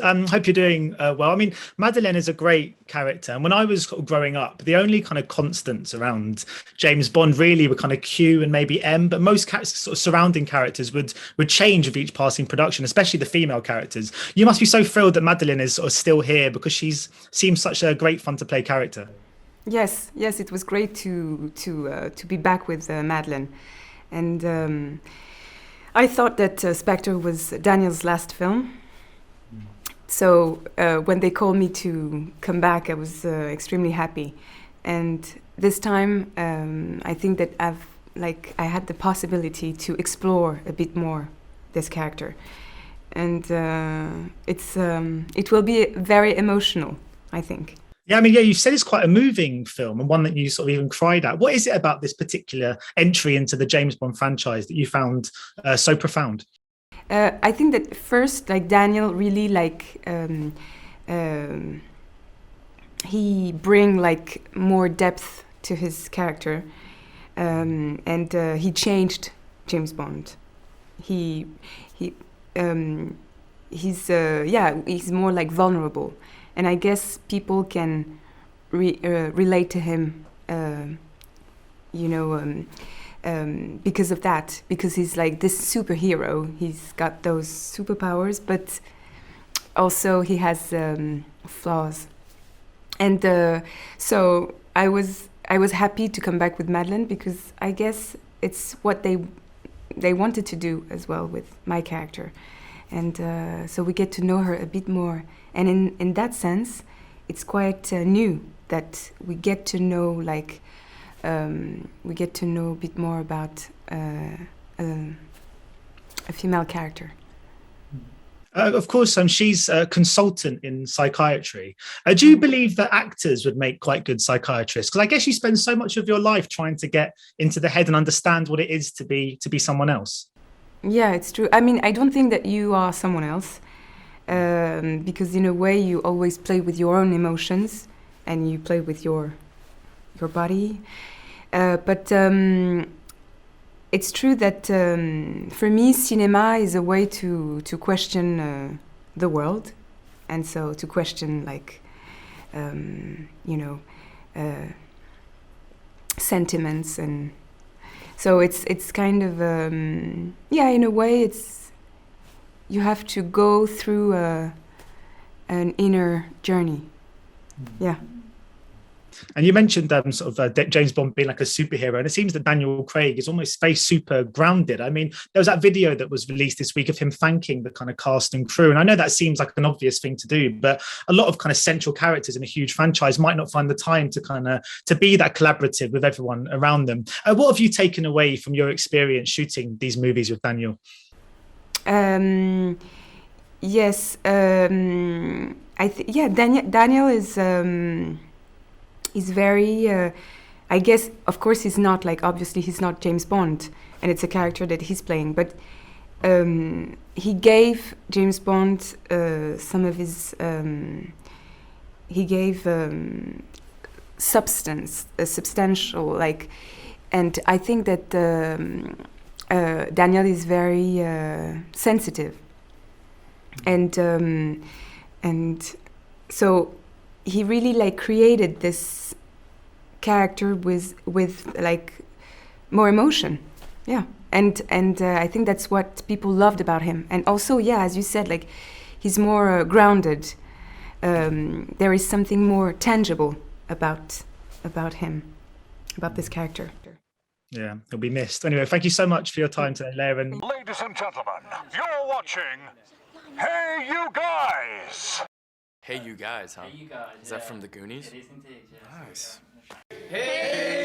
Hope you're doing well. I mean, Madeleine is a great character, and when I was growing up, the only kind of constants around James Bond really were kind of Q and maybe M, but most sort of surrounding characters would change with each passing production, especially the female characters. You must be so thrilled that Madeleine is sort of still here because she's seems such a great fun to play character. Yes, it was great to be back with Madeleine, and I thought that Spectre was Daniel's last film. So when they called me to come back, I was extremely happy. And this time, I think that I had the possibility to explore a bit more this character, and it will be very emotional, I think. Yeah, I mean, you said it's quite a moving film and one that you sort of even cried at. What is it about this particular entry into the James Bond franchise that you found so profound? I think that first, Daniel really he bring more depth to his character, and he changed James Bond. He's more vulnerable, and I guess people can relate to him, because of that, because he's this superhero. He's got those superpowers, but also he has flaws. And so I was happy to come back with Madeleine, because I guess it's what they wanted to do as well with my character. And so we get to know her a bit more. And in that sense, it's quite new that we get to know a bit more about a female character. Of course, she's a consultant in psychiatry. Do you believe that actors would make quite good psychiatrists? Because I guess you spend so much of your life trying to get into the head and understand what it is to be someone else. Yeah, it's true. I mean, I don't think that you are someone else, because in a way you always play with your own emotions and you play with your body. But it's true that for me, cinema is a way to question the world, and so to question sentiments, and so it's kind of in a way you have to go through an inner journey. Yeah. And you mentioned James Bond being like a superhero, and it seems that Daniel Craig is almost very super grounded. I mean, there was that video that was released this week of him thanking the kind of cast and crew, and I know that seems like an obvious thing to do, but a lot of kind of central characters in a huge franchise might not find the time to be that collaborative with everyone around them. What have you taken away from your experience shooting these movies with Daniel? Yes, Daniel is. He's very, I guess, of course, he's not obviously he's not James Bond, and it's a character that he's playing, but he gave James Bond some of his, he gave substantial, and I think that Daniel is very sensitive, and so he really created this character with more emotion, yeah, and I think that's what people loved about him. And also, yeah, as you said, he's more grounded. There is something more tangible about him, about this character. Yeah, he'll be missed. Anyway, thank you so much for your time today, Léa. Ladies and gentlemen, you're watching Hey You Guys. Hey You Guys, huh? Hey You Guys. Is that from the Goonies? It is indeed, yes. Nice. Hey!